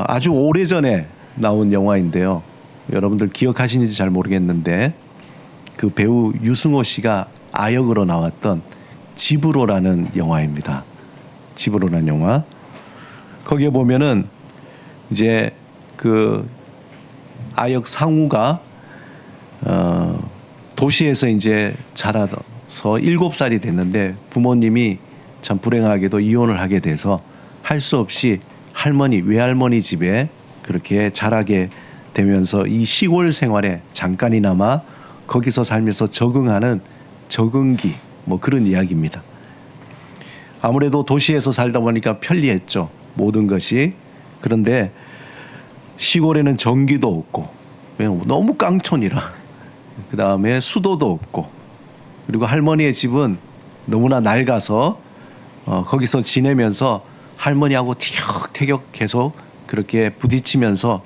아주 오래전에 나온 영화인데요. 여러분들 기억하시는지 잘 모르겠는데 그 배우 유승호 씨가 아역으로 나왔던 집으로라는 영화입니다. 집으로라는 영화. 거기에 보면은 이제 그 아역 상우가 도시에서 이제 자라서 7살이 됐는데 부모님이 참 불행하게도 이혼을 하게 돼서 할 수 없이 외할머니 집에 그렇게 자라게 되면서 이 시골 생활에 잠깐이나마 거기서 살면서 적응하는 적응기 뭐 그런 이야기입니다. 아무래도 도시에서 살다 보니까 편리했죠. 모든 것이. 그런데 시골에는 전기도 없고 너무 깡촌이라 그 다음에 수도도 없고 그리고 할머니의 집은 너무나 낡아서 거기서 지내면서 할머니하고 티격태격 계속 그렇게 부딪히면서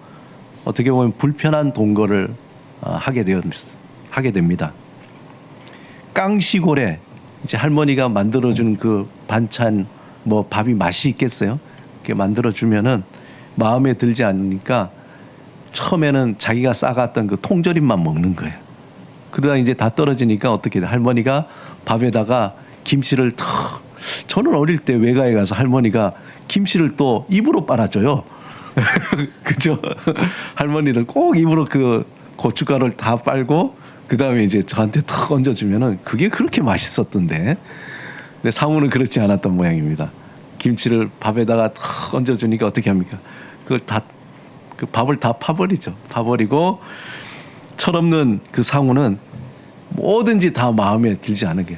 어떻게 보면 불편한 동거를 하게 됩니다. 깡시골에 이제 할머니가 만들어준 그 반찬 뭐 밥이 맛이 있겠어요? 이렇게 만들어주면은 마음에 들지 않으니까 처음에는 자기가 싸갔던 그 통조림만 먹는 거예요. 그러다 이제 다 떨어지니까 어떻게 돼? 할머니가 밥에다가 김치를 저는 어릴 때 외가에 가서 할머니가 김치를 또 입으로 빨아줘요. 그죠? 할머니는 꼭 입으로 그 고춧가루를 다 빨고 그 다음에 이제 저한테 탁 얹어주면은 그게 그렇게 맛있었던데. 근데 상우는 그렇지 않았던 모양입니다. 김치를 밥에다가 탁 얹어주니까 어떻게 합니까? 그걸 그 밥을 다 파버리죠. 파버리고 철없는 그 상우는 뭐든지 다 마음에 들지 않은 게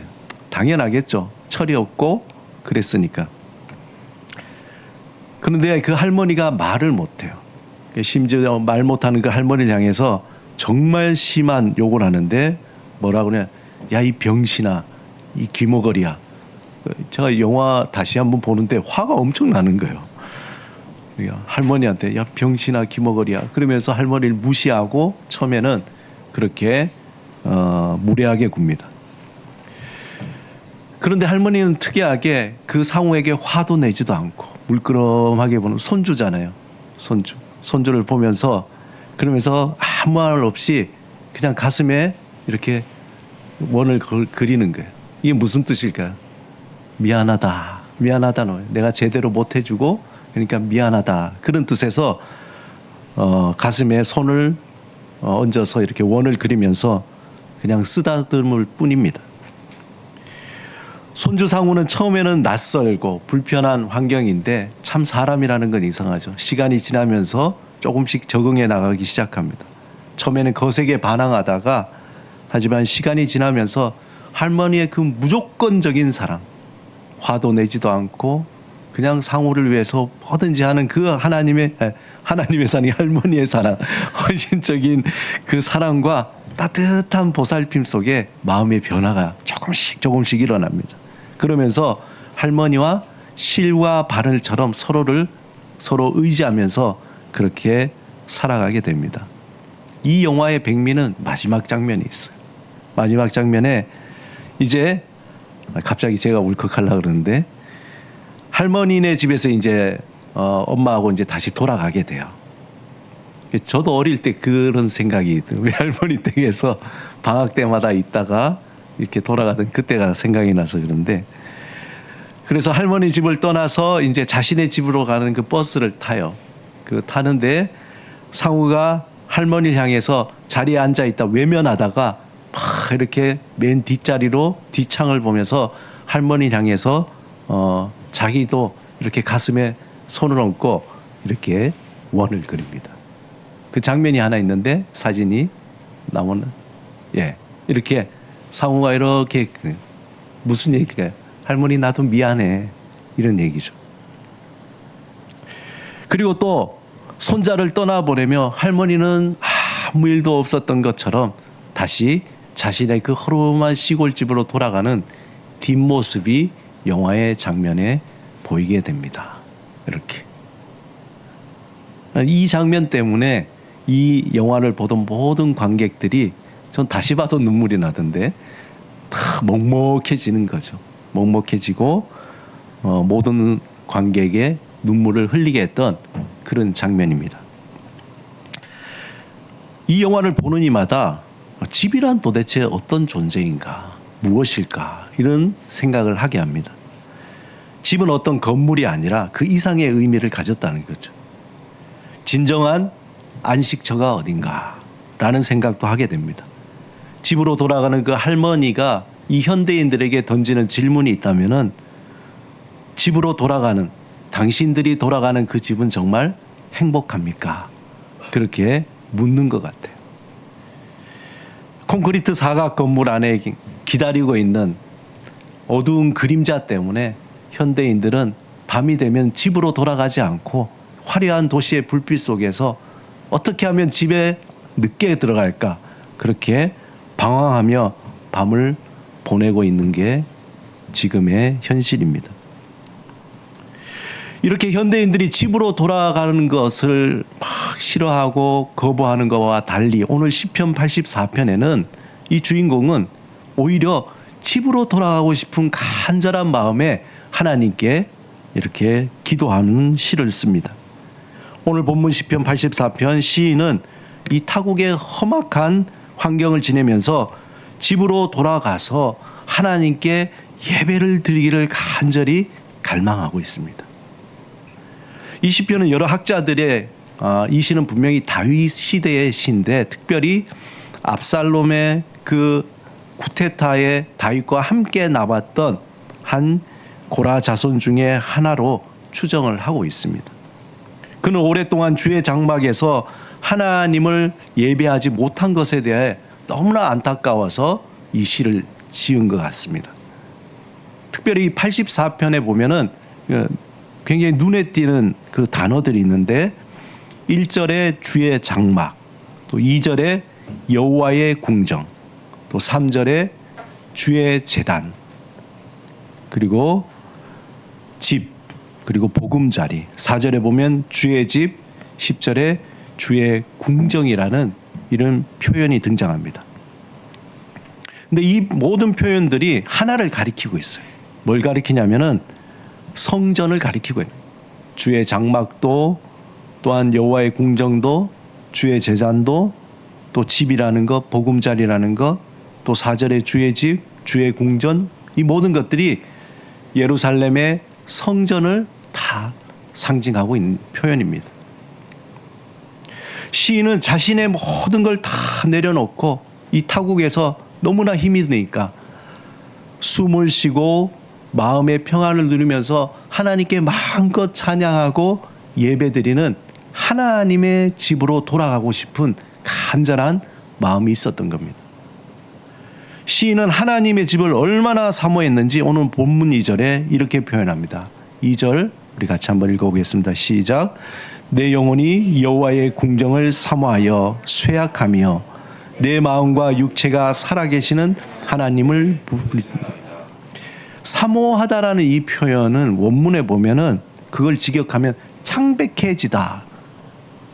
당연하겠죠. 철이 없고 그랬으니까. 그런데 그 할머니가 말을 못해요. 심지어 말 못하는 그 할머니를 향해서 정말 심한 욕을 하는데 뭐라고 그래? 야, 이 병신아, 이 귀머거리야. 제가 영화 다시 한번 보는데 화가 엄청 나는 거예요. 할머니한테 야, 병신아, 귀머거리야. 그러면서 할머니를 무시하고 처음에는 그렇게 무례하게 굽니다. 그런데 할머니는 특이하게 그 상우에게 화도 내지도 않고 물끄러하게 보는 손주잖아요. 손주를 보면서 그러면서 아무 말 없이 그냥 가슴에 이렇게 원을 그리는 거예요. 이게 무슨 뜻일까요? 미안하다. 미안하다. 내가 제대로 못 해주고 그러니까 미안하다. 그런 뜻에서 가슴에 손을 얹어서 이렇게 원을 그리면서 그냥 쓰다듬을 뿐입니다. 손주 상우는 처음에는 낯설고 불편한 환경인데 참 사람이라는 건 이상하죠. 시간이 지나면서 조금씩 적응해 나가기 시작합니다. 처음에는 거세게 반항하다가 하지만 시간이 지나면서 할머니의 그 무조건적인 사랑, 화도 내지도 않고 그냥 상우를 위해서 뭐든지 하는 그 하나님의 사랑이 할머니의 사랑, 헌신적인 그 사랑과 따뜻한 보살핌 속에 마음의 변화가 조금씩 일어납니다. 그러면서 할머니와 실과 바늘처럼 서로 의지하면서 그렇게 살아가게 됩니다. 이 영화의 백미는 마지막 장면이 있어요. 마지막 장면에 이제 갑자기 제가 울컥하려고 그러는데 할머니네 집에서 이제 엄마하고 이제 다시 돌아가게 돼요. 저도 어릴 때 그런 생각이 외할머니 댁에서 방학 때마다 있다가 이렇게 돌아가던 그때가 생각이 나서 그런데 그래서 할머니 집을 떠나서 이제 자신의 집으로 가는 그 버스를 타요. 그 타는데 상우가 할머니를 향해서 자리에 앉아 있다 외면하다가 막 이렇게 맨 뒷자리로 뒷창을 보면서 할머니를 향해서 자기도 이렇게 가슴에 손을 얹고 이렇게 원을 그립니다. 그 장면이 하나 있는데 사진이 나오는 이렇게 상우가 이렇게 무슨 얘기가요? 할머니 나도 미안해 이런 얘기죠. 그리고 또 손자를 떠나보내며 할머니는 아무 일도 없었던 것처럼 다시 자신의 그 허름한 시골집으로 돌아가는 뒷모습이 영화의 장면에 보이게 됩니다. 이렇게. 이 장면 때문에 이 영화를 보던 모든 관객들이 전 다시 봐도 눈물이 나던데 다 먹먹해지는 거죠. 먹먹해지고 모든 관객의 눈물을 흘리게 했던 그런 장면입니다. 이 영화를 보는 이마다 집이란 도대체 어떤 존재인가, 무엇일까 이런 생각을 하게 합니다. 집은 어떤 건물이 아니라 그 이상의 의미를 가졌다는 거죠. 진정한 안식처가 어딘가라는 생각도 하게 됩니다. 집으로 돌아가는 그 할머니가 이 현대인들에게 던지는 질문이 있다면은 집으로 돌아가는, 당신들이 돌아가는 그 집은 정말 행복합니까? 그렇게 묻는 것 같아요. 콘크리트 사각 건물 안에 기다리고 있는 어두운 그림자 때문에 현대인들은 밤이 되면 집으로 돌아가지 않고 화려한 도시의 불빛 속에서 어떻게 하면 집에 늦게 들어갈까, 그렇게 방황하며 밤을 보내고 있는 게 지금의 현실입니다. 이렇게 현대인들이 집으로 돌아가는 것을 막 싫어하고 거부하는 것과 달리 오늘 시편 84편에는 이 주인공은 오히려 집으로 돌아가고 싶은 간절한 마음에 하나님께 이렇게 기도하는 시를 씁니다. 오늘 본문 시편 84편 시인은 이 타국의 험악한 환경을 지내면서 집으로 돌아가서 하나님께 예배를 드리기를 간절히 갈망하고 있습니다. 이 시편은 여러 학자들의 이 시는 분명히 다윗 시대의 시인데 특별히 압살롬의 그 쿠데타에 다윗과 함께 나왔던 한 고라 자손 중에 하나로 추정을 하고 있습니다. 그는 오랫동안 주의 장막에서 하나님을 예배하지 못한 것에 대해 너무나 안타까워서 이 시를 지은 것 같습니다. 특별히 84편에 보면은 굉장히 눈에 띄는 그 단어들이 있는데 1절에 주의 장막, 또 2절에 여호와의 궁정, 또 3절에 주의 제단, 그리고 집, 그리고 보금자리, 4절에 보면 주의 집, 10절에 주의 궁정이라는 이런 표현이 등장합니다. 근데 이 모든 표현들이 하나를 가리키고 있어요. 뭘 가리키냐면은 성전을 가리키고 있는 거예요. 주의 장막도, 또한 여호와의 궁정도, 주의 제잔도, 또 집이라는 것, 보금자리라는 것, 또 4절의 주의 집, 주의 궁전, 이 모든 것들이 예루살렘의 성전을 다 상징하고 있는 표현입니다. 시인은 자신의 모든 걸 다 내려놓고 이 타국에서 너무나 힘이 드니까 숨을 쉬고 마음의 평안을 누리면서 하나님께 마음껏 찬양하고 예배드리는 하나님의 집으로 돌아가고 싶은 간절한 마음이 있었던 겁니다. 시인은 하나님의 집을 얼마나 사모했는지 오늘 본문 2절에 이렇게 표현합니다. 2절 우리 같이 한번 읽어보겠습니다. 시작. 내 영혼이 여호와의 궁정을 사모하여 쇠약하며 내 마음과 육체가 살아계시는 하나님을 부르짖는다. 사모하다라는 이 표현은 원문에 보면은 그걸 직역하면 창백해지다.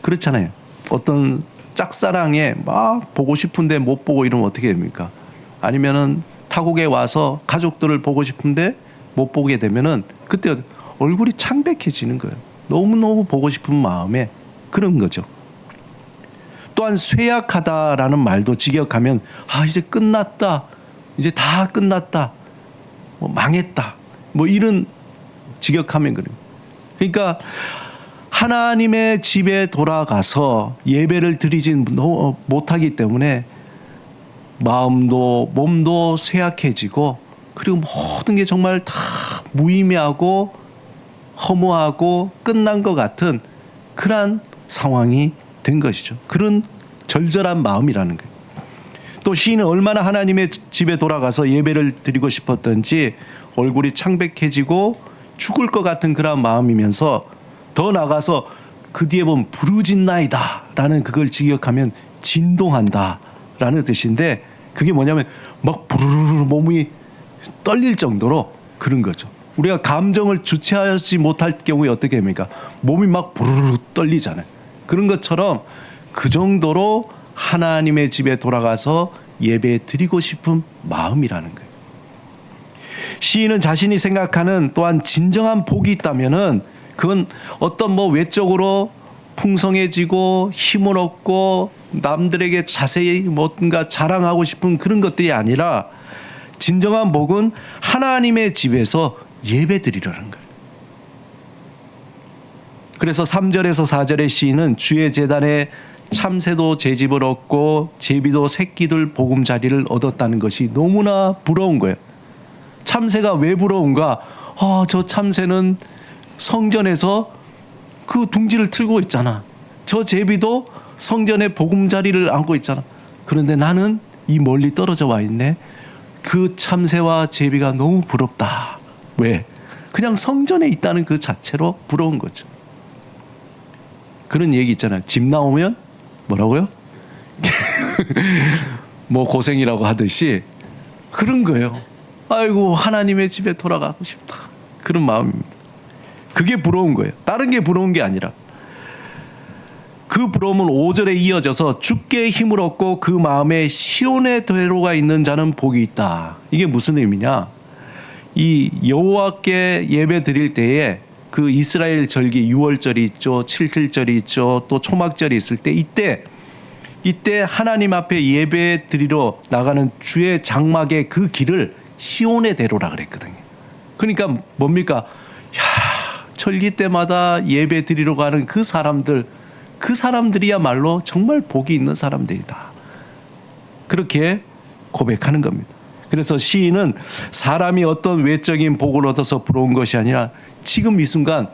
그렇잖아요. 어떤 짝사랑에 막 보고 싶은데 못 보고 이러면 어떻게 됩니까? 아니면은 타국에 와서 가족들을 보고 싶은데 못 보게 되면은 그때 얼굴이 창백해지는 거예요. 너무너무 보고 싶은 마음에 그런 거죠. 또한 쇠약하다라는 말도 직역하면 이제 끝났다. 이제 다 끝났다. 망했다. 이런 직역하면 그래요. 그러니까 하나님의 집에 돌아가서 예배를 드리지 못하기 때문에 마음도 몸도 쇠약해지고 그리고 모든 게 정말 다 무의미하고 허무하고 끝난 것 같은 그러한 상황이 된 것이죠. 그런 절절한 마음이라는 거예요. 또 시인은 얼마나 하나님의 집에 돌아가서 예배를 드리고 싶었던지 얼굴이 창백해지고 죽을 것 같은 그런 마음이면서 더 나가서 그 뒤에 보면 부르짖나이다 라는 그걸 직역하면 진동한다 라는 뜻인데 그게 뭐냐면 막 부르르 몸이 떨릴 정도로 그런 거죠. 우리가 감정을 주체하지 못할 경우에 어떻게 됩니까? 몸이 막 부르르 떨리잖아요. 그런 것처럼 그 정도로 하나님의 집에 돌아가서 예배 드리고 싶은 마음이라는 거예요. 시인은 자신이 생각하는 또한 진정한 복이 있다면은 그건 어떤 외적으로 풍성해지고 힘을 얻고 남들에게 자세히 뭔가 자랑하고 싶은 그런 것들이 아니라 진정한 복은 하나님의 집에서 예배드리려는 거예요. 그래서 3절에서 4절의 시인은 주의 제단에 참새도 제 집을 얻고 제비도 새끼들 보금자리를 얻었다는 것이 너무나 부러운 거예요. 참새가 왜 부러운가? 저 참새는 성전에서 그 둥지를 틀고 있잖아. 저 제비도 성전에 보금자리를 안고 있잖아. 그런데 나는 이 멀리 떨어져 와 있네. 그 참새와 제비가 너무 부럽다. 왜? 그냥 성전에 있다는 그 자체로 부러운 거죠. 그런 얘기 있잖아요. 집 나오면 뭐라고요? 뭐 고생이라고 하듯이 그런 거예요. 아이고 하나님의 집에 돌아가고 싶다. 그런 마음입니다. 그게 부러운 거예요. 다른 게 부러운 게 아니라. 그 부러움은 5절에 이어져서 주께 힘을 얻고 그 마음에 시온의 대로가 있는 자는 복이 있다. 이게 무슨 의미냐? 이 여호와께 예배 드릴 때에 그 이스라엘 절기 6월절이 있죠. 7일절이 있죠. 또 초막절이 있을 때 이때 하나님 앞에 예배 드리러 나가는 주의 장막의 그 길을 시온의 대로라 그랬거든요. 그러니까 뭡니까? 절기 때마다 예배 드리러 가는 그 사람들이야말로 정말 복이 있는 사람들이다. 그렇게 고백하는 겁니다. 그래서 시인은 사람이 어떤 외적인 복을 얻어서 부러운 것이 아니라 지금 이 순간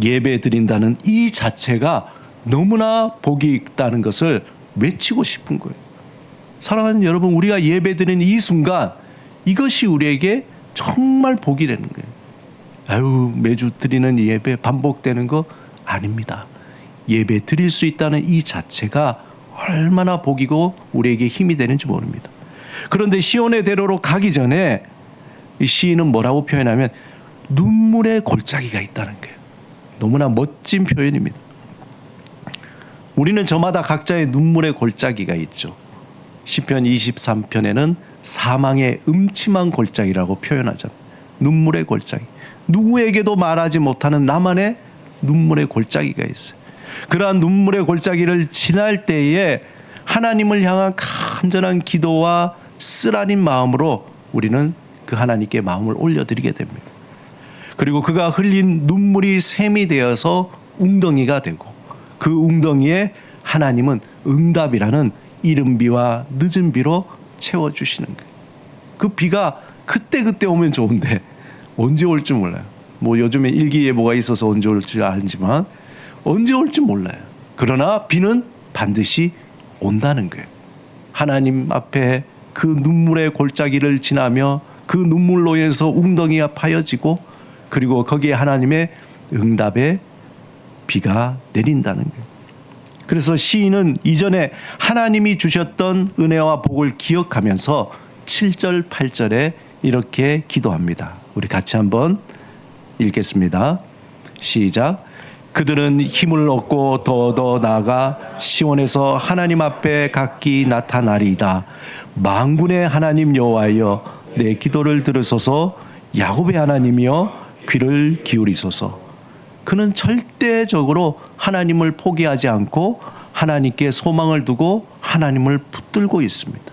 예배 드린다는 이 자체가 너무나 복이 있다는 것을 외치고 싶은 거예요. 사랑하는 여러분, 우리가 예배 드리는 이 순간 이것이 우리에게 정말 복이 되는 거예요. 아유, 매주 드리는 예배 반복되는 거 아닙니다. 예배 드릴 수 있다는 이 자체가 얼마나 복이고 우리에게 힘이 되는지 모릅니다. 그런데 시온의 대로로 가기 전에 이 시인은 뭐라고 표현하면 눈물의 골짜기가 있다는 거예요. 너무나 멋진 표현입니다. 우리는 저마다 각자의 눈물의 골짜기가 있죠. 시편 23편에는 사망의 음침한 골짜기라고 표현하잖아요. 눈물의 골짜기. 누구에게도 말하지 못하는 나만의 눈물의 골짜기가 있어요. 그러한 눈물의 골짜기를 지날 때에 하나님을 향한 간절한 기도와 쓰라린 마음으로 우리는 그 하나님께 마음을 올려드리게 됩니다. 그리고 그가 흘린 눈물이 샘이 되어서 웅덩이가 되고 그 웅덩이에 하나님은 응답이라는 이른 비와 늦은 비로 채워주시는 거예요. 그 비가 그때 오면 좋은데 언제 올지 몰라요. 뭐 요즘에 일기예보가 있어서 언제 올지 알지만 언제 올지 몰라요. 그러나 비는 반드시 온다는 거예요. 하나님 앞에 그 눈물의 골짜기를 지나며 그 눈물로 인해서 웅덩이가 파여지고 그리고 거기에 하나님의 응답의 비가 내린다는 거예요. 그래서 시인은 이전에 하나님이 주셨던 은혜와 복을 기억하면서 7절, 8절에 이렇게 기도합니다. 우리 같이 한번 읽겠습니다. 시작. 그들은 힘을 얻고 더 나아가 시온에서 하나님 앞에 각기 나타나리이다. 만군의 하나님 여호와여, 내 기도를 들으소서. 야곱의 하나님이여, 귀를 기울이소서. 그는 절대적으로 하나님을 포기하지 않고 하나님께 소망을 두고 하나님을 붙들고 있습니다.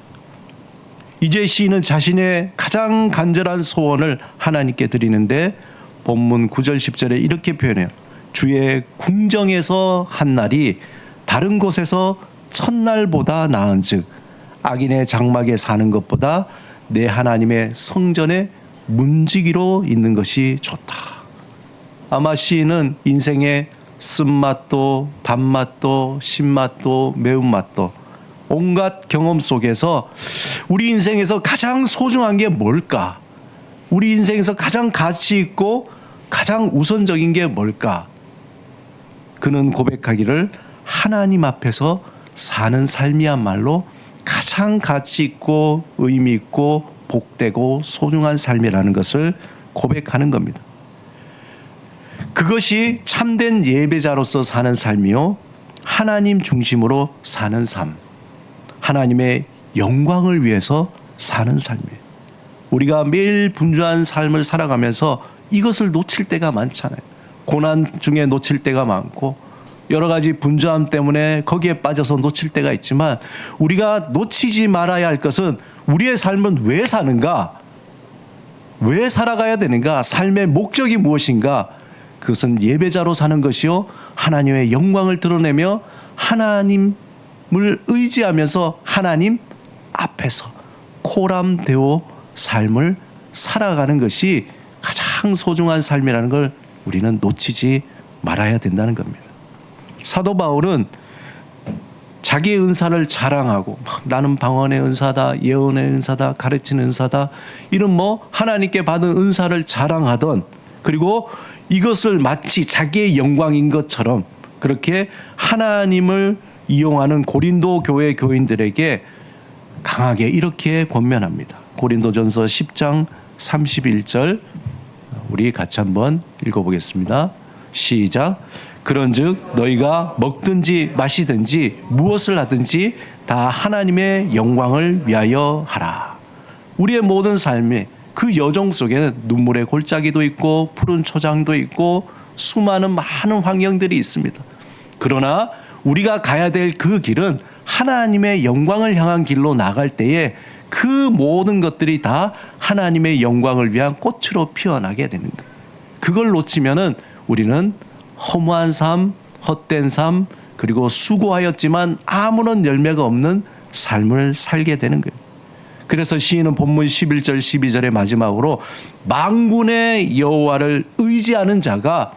이제 시인은 자신의 가장 간절한 소원을 하나님께 드리는데 본문 9절 10절에 이렇게 표현해요. 주의 궁정에서 한 날이 다른 곳에서 첫날보다 나은즉 악인의 장막에 사는 것보다 내 하나님의 성전에 문지기로 있는 것이 좋다. 아마 시인은 인생의 쓴맛도 단맛도 신맛도 매운맛도 온갖 경험 속에서 우리 인생에서 가장 소중한 게 뭘까? 우리 인생에서 가장 가치 있고 가장 우선적인 게 뭘까? 그는 고백하기를 하나님 앞에서 사는 삶이야말로 가장 가치 있고 의미 있고 복되고 소중한 삶이라는 것을 고백하는 겁니다. 그것이 참된 예배자로서 사는 삶이요, 하나님 중심으로 사는 삶, 하나님의 영광을 위해서 사는 삶이에요. 우리가 매일 분주한 삶을 살아가면서 이것을 놓칠 때가 많잖아요. 고난 중에 놓칠 때가 많고 여러 가지 분주함 때문에 거기에 빠져서 놓칠 때가 있지만 우리가 놓치지 말아야 할 것은 우리의 삶은 왜 사는가? 왜 살아가야 되는가? 삶의 목적이 무엇인가? 그것은 예배자로 사는 것이요. 하나님의 영광을 드러내며 하나님을 의지하면서 하나님 앞에서 코람되어 삶을 살아가는 것이 가장 소중한 삶이라는 걸 우리는 놓치지 말아야 된다는 겁니다. 사도 바울은 자기의 은사를 자랑하고 나는 방언의 은사다, 예언의 은사다, 가르치는 은사다, 이런 하나님께 받은 은사를 자랑하던, 그리고 이것을 마치 자기의 영광인 것처럼 그렇게 하나님을 이용하는 고린도 교회 교인들에게 강하게 이렇게 권면합니다. 고린도전서 10장 31절 우리 같이 한번 읽어보겠습니다. 시작. 그런즉 너희가 먹든지 마시든지 무엇을 하든지 다 하나님의 영광을 위하여 하라. 우리의 모든 삶에 그 여정 속에는 눈물의 골짜기도 있고 푸른 초장도 있고 수많은 많은 환경들이 있습니다. 그러나 우리가 가야 될 그 길은 하나님의 영광을 향한 길로 나갈 때에 그 모든 것들이 다 하나님의 영광을 위한 꽃으로 피어나게 되는 거예요. 그걸 놓치면은 우리는 허무한 삶, 헛된 삶, 그리고 수고하였지만 아무런 열매가 없는 삶을 살게 되는 거예요. 그래서 시인은 본문 11절 12절의 마지막으로 만군의 여호와를 의지하는 자가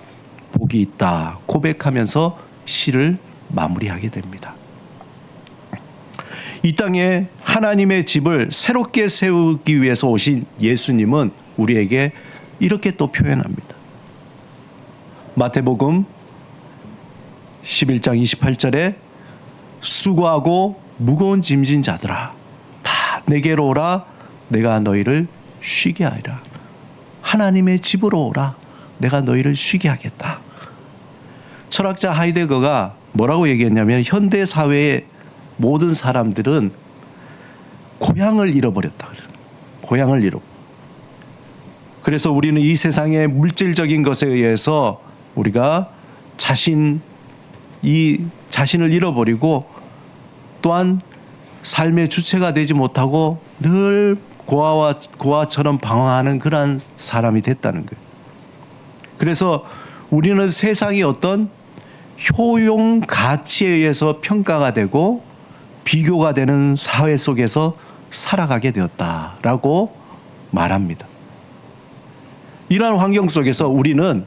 복이 있다 고백하면서 시를 마무리하게 됩니다. 이 땅에 하나님의 집을 새롭게 세우기 위해서 오신 예수님은 우리에게 이렇게 또 표현합니다. 마태복음 11장 28절에 수고하고 무거운 짐진 자들아 다 내게로 오라 내가 너희를 쉬게 하리라. 하나님의 집으로 오라 내가 너희를 쉬게 하겠다. 철학자 하이데거가 뭐라고 얘기했냐면 현대 사회의 모든 사람들은 고향을 잃어버렸다. 고향을 잃어. 그래서 우리는 이 세상의 물질적인 것에 의해서 우리가 자신을 잃어버리고 또한 삶의 주체가 되지 못하고 늘 고아처럼 방황하는 그러한 사람이 됐다는 거예요. 그래서 우리는 세상이 어떤 효용 가치에 의해서 평가가 되고 비교가 되는 사회 속에서 살아가게 되었다라고 말합니다. 이러한 환경 속에서 우리는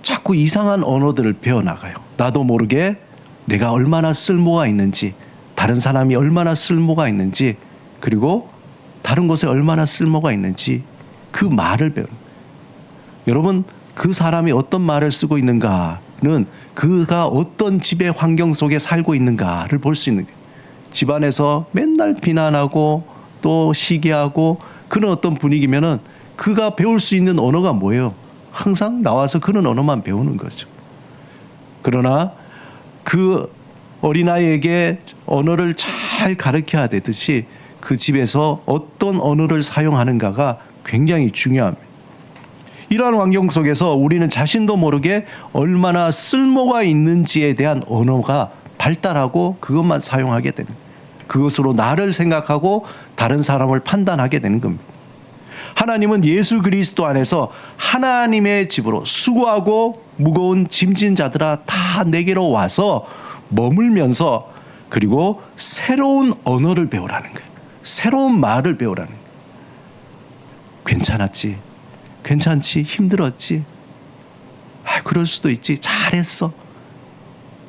자꾸 이상한 언어들을 배워나가요. 나도 모르게 내가 얼마나 쓸모가 있는지, 다른 사람이 얼마나 쓸모가 있는지, 그리고 다른 곳에 얼마나 쓸모가 있는지 그 말을 배우는 거예요. 여러분, 그 사람이 어떤 말을 쓰고 있는가는 그가 어떤 집의 환경 속에 살고 있는가를 볼 수 있는 거예요. 집안에서 맨날 비난하고 또 시기하고 그런 어떤 분위기면은 그가 배울 수 있는 언어가 뭐예요? 항상 나와서 그런 언어만 배우는 거죠. 그러나 그 어린아이에게 언어를 잘 가르쳐야 되듯이 그 집에서 어떤 언어를 사용하는가가 굉장히 중요합니다. 이러한 환경 속에서 우리는 자신도 모르게 얼마나 쓸모가 있는지에 대한 언어가 발달하고 그것만 사용하게 되는 거예요. 그것으로 나를 생각하고 다른 사람을 판단하게 되는 겁니다. 하나님은 예수 그리스도 안에서 하나님의 집으로 수고하고 무거운 짐진 자들아 다 내게로 와서 머물면서 그리고 새로운 언어를 배우라는 거예요. 새로운 말을 배우라는 거예요. 괜찮았지? 괜찮지? 힘들었지? 그럴 수도 있지. 잘했어.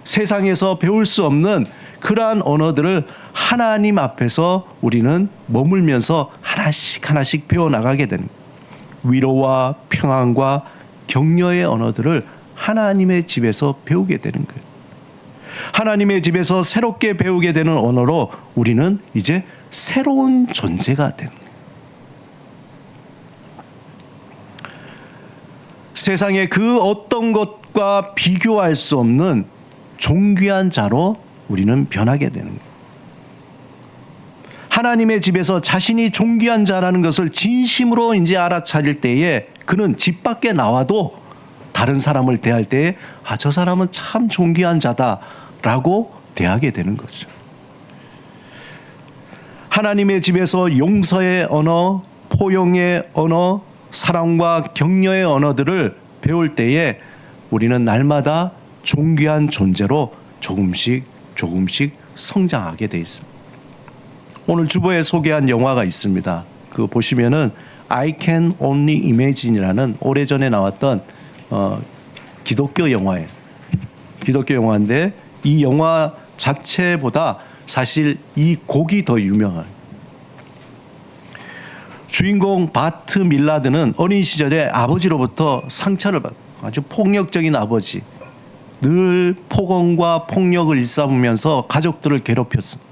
세상에서 배울 수 없는 그러한 언어들을 하나님 앞에서 우리는 머물면서 하나씩 하나씩 배워나가게 되는 거예요. 위로와 평안과 격려의 언어들을 하나님의 집에서 배우게 되는 거예요. 하나님의 집에서 새롭게 배우게 되는 언어로 우리는 이제 새로운 존재가 되는 거예요. 세상의 그 어떤 것과 비교할 수 없는 존귀한 자로 우리는 변하게 되는 거예요. 하나님의 집에서 자신이 존귀한 자라는 것을 진심으로 이제 알아차릴 때에 그는 집 밖에 나와도 다른 사람을 대할 때에 저 사람은 참 존귀한 자다라고 대하게 되는 거죠. 하나님의 집에서 용서의 언어, 포용의 언어, 사랑과 격려의 언어들을 배울 때에 우리는 날마다 존귀한 존재로 조금씩 성장하게 돼 있습니다. 오늘 주보에 소개한 영화가 있습니다. 그거 보시면은 I Can Only Imagine이라는 오래전에 나왔던 기독교 영화예요. 기독교 영화인데 이 영화 자체보다 사실 이 곡이 더 유명한. 주인공 바트 밀라드는 어린 시절에 아버지로부터 상처를 받고 아주 폭력적인 아버지, 늘 폭언과 폭력을 일삼으면서 가족들을 괴롭혔습니다.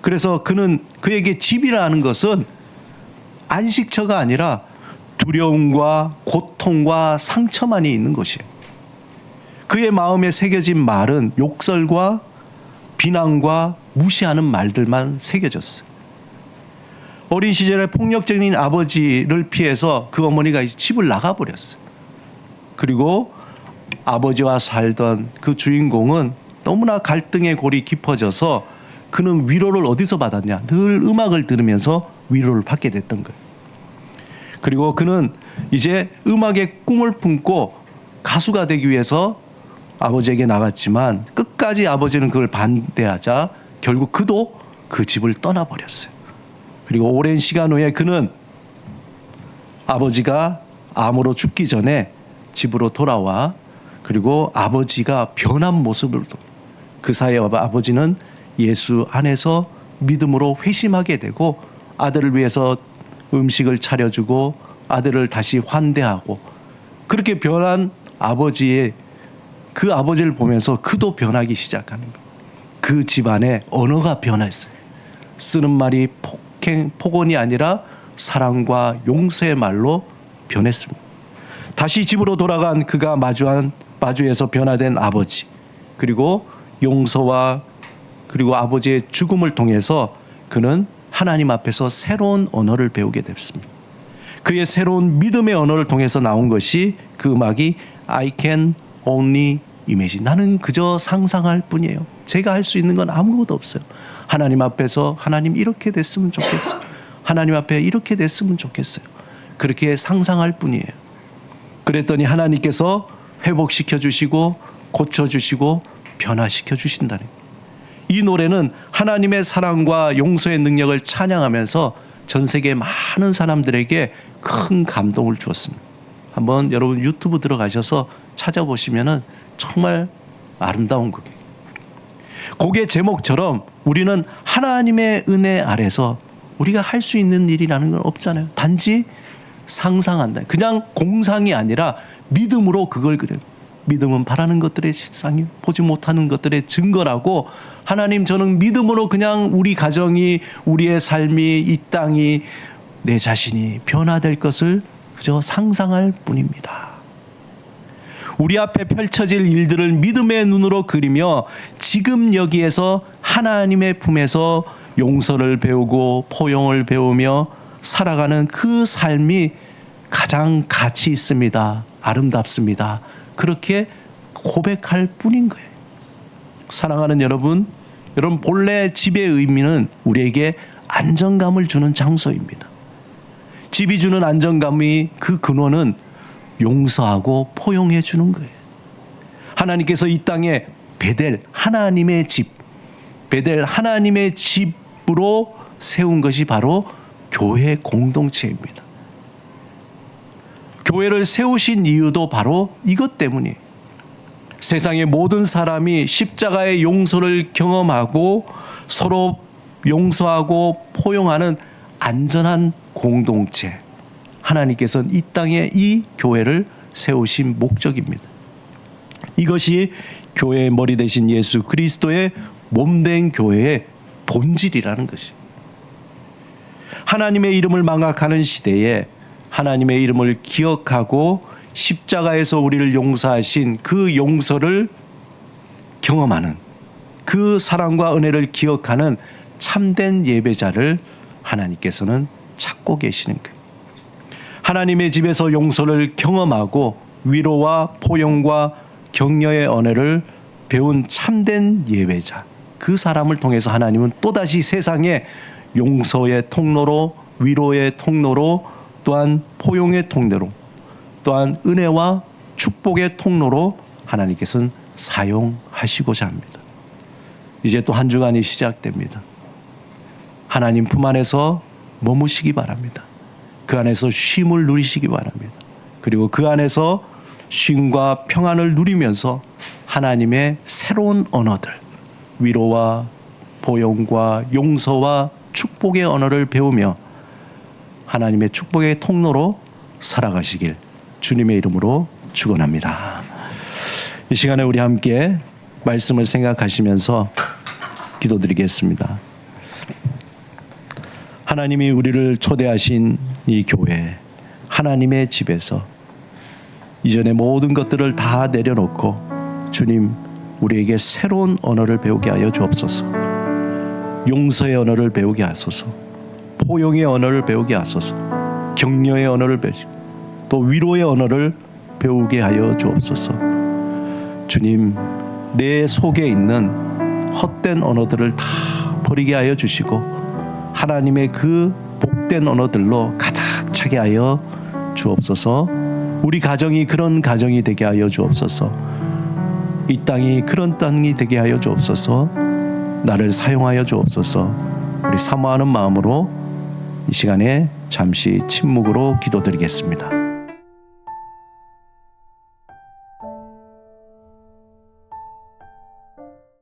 그래서 그에게 집이라는 것은 안식처가 아니라 두려움과 고통과 상처만이 있는 것이에요. 그의 마음에 새겨진 말은 욕설과 비난과 무시하는 말들만 새겨졌어요. 어린 시절에 폭력적인 아버지를 피해서 그 어머니가 집을 나가버렸어요. 그리고 아버지와 살던 그 주인공은 너무나 갈등의 골이 깊어져서 그는 위로를 어디서 받았냐? 늘 음악을 들으면서 위로를 받게 됐던 거예요. 그리고 그는 이제 음악의 꿈을 품고 가수가 되기 위해서 아버지에게 나갔지만 끝까지 아버지는 그걸 반대하자 결국 그도 그 집을 떠나버렸어요. 그리고 오랜 시간 후에 그는 아버지가 암으로 죽기 전에 집으로 돌아와 그리고 아버지가 변한 모습을 그 사이에 아버지는 예수 안에서 믿음으로 회심하게 되고 아들을 위해서 음식을 차려주고 아들을 다시 환대하고 그렇게 변한 아버지의 그 아버지를 보면서 그도 변하기 시작하는 거예요. 그 집안의 언어가 변했어요. 쓰는 말이 폭언이 아니라 사랑과 용서의 말로 변했습니다. 다시 집으로 돌아간 그가 마주에서 변화된 아버지 그리고 용서와 그리고 아버지의 죽음을 통해서 그는 하나님 앞에서 새로운 언어를 배우게 됐습니다. 그의 새로운 믿음의 언어를 통해서 나온 것이 그 음악이 I Can Only Imagine. 나는 그저 상상할 뿐이에요. 제가 할 수 있는 건 아무것도 없어요. 하나님 앞에서 하나님 이렇게 됐으면 좋겠어요. 하나님 앞에 이렇게 됐으면 좋겠어요. 그렇게 상상할 뿐이에요. 그랬더니 하나님께서 회복시켜 주시고 고쳐주시고 변화시켜 주신다는 거예요. 이 노래는 하나님의 사랑과 용서의 능력을 찬양하면서 전 세계 많은 사람들에게 큰 감동을 주었습니다. 한번 여러분 유튜브 들어가셔서 찾아보시면은 정말 아름다운 곡이에요. 곡의 제목처럼 우리는 하나님의 은혜 아래서 우리가 할 수 있는 일이라는 건 없잖아요. 단지 상상한다. 그냥 공상이 아니라 믿음으로 그걸 그려요. 믿음은 바라는 것들의 실상이 보지 못하는 것들의 증거라고 하나님 저는 믿음으로 그냥 우리 가정이 우리의 삶이 이 땅이 내 자신이 변화될 것을 그저 상상할 뿐입니다. 우리 앞에 펼쳐질 일들을 믿음의 눈으로 그리며 지금 여기에서 하나님의 품에서 용서를 배우고 포용을 배우며 살아가는 그 삶이 가장 가치 있습니다. 아름답습니다. 그렇게 고백할 뿐인 거예요. 사랑하는 여러분 본래 집의 의미는 우리에게 안정감을 주는 장소입니다. 집이 주는 안정감이 그 근원은 용서하고 포용해 주는 거예요. 하나님께서 이 땅에 베델 하나님의 집, 베델 하나님의 집으로 세운 것이 바로 교회 공동체입니다. 교회를 세우신 이유도 바로 이것 때문이에요. 세상의 모든 사람이 십자가의 용서를 경험하고 서로 용서하고 포용하는 안전한 공동체. 하나님께서는 이 땅에 이 교회를 세우신 목적입니다. 이것이 교회의 머리 되신 예수 그리스도의 몸된 교회의 본질이라는 것이에요. 하나님의 이름을 망각하는 시대에 하나님의 이름을 기억하고 십자가에서 우리를 용서하신 그 용서를 경험하는 그 사랑과 은혜를 기억하는 참된 예배자를 하나님께서는 찾고 계시는 거예요. 하나님의 집에서 용서를 경험하고 위로와 포용과 격려의 언어를 배운 참된 예배자, 그 사람을 통해서 하나님은 또다시 세상에 용서의 통로로, 위로의 통로로, 또한 포용의 통로로, 또한 은혜와 축복의 통로로 하나님께서는 사용하시고자 합니다. 이제 또 한 주간이 시작됩니다. 하나님 품 안에서 머무시기 바랍니다. 그 안에서 쉼을 누리시기 바랍니다. 그리고 그 안에서 쉼과 평안을 누리면서 하나님의 새로운 언어들, 위로와 포용과 용서와 축복의 언어를 배우며 하나님의 축복의 통로로 살아가시길 주님의 이름으로 축원합니다. 이 시간에 우리 함께 말씀을 생각하시면서 기도드리겠습니다. 하나님이 우리를 초대하신 이 교회, 하나님의 집에서 이전의 모든 것들을 다 내려놓고 주님, 우리에게 새로운 언어를 배우게 하여 주옵소서. 용서의 언어를 배우게 하소서. 포용의 언어를 배우게 하소서. 격려의 언어를 배우시고 또 위로의 언어를 배우게 하여 주옵소서. 주님, 내 속에 있는 헛된 언어들을 다 버리게 하여 주시고 하나님의 그 복된 언어들로 가득 차게 하여 주옵소서. 우리 가정이 그런 가정이 되게 하여 주옵소서. 이 땅이 그런 땅이 되게 하여 주옵소서. 나를 사용하여 주옵소서. 우리 사모하는 마음으로 이 시간에 잠시 침묵으로 기도드리겠습니다.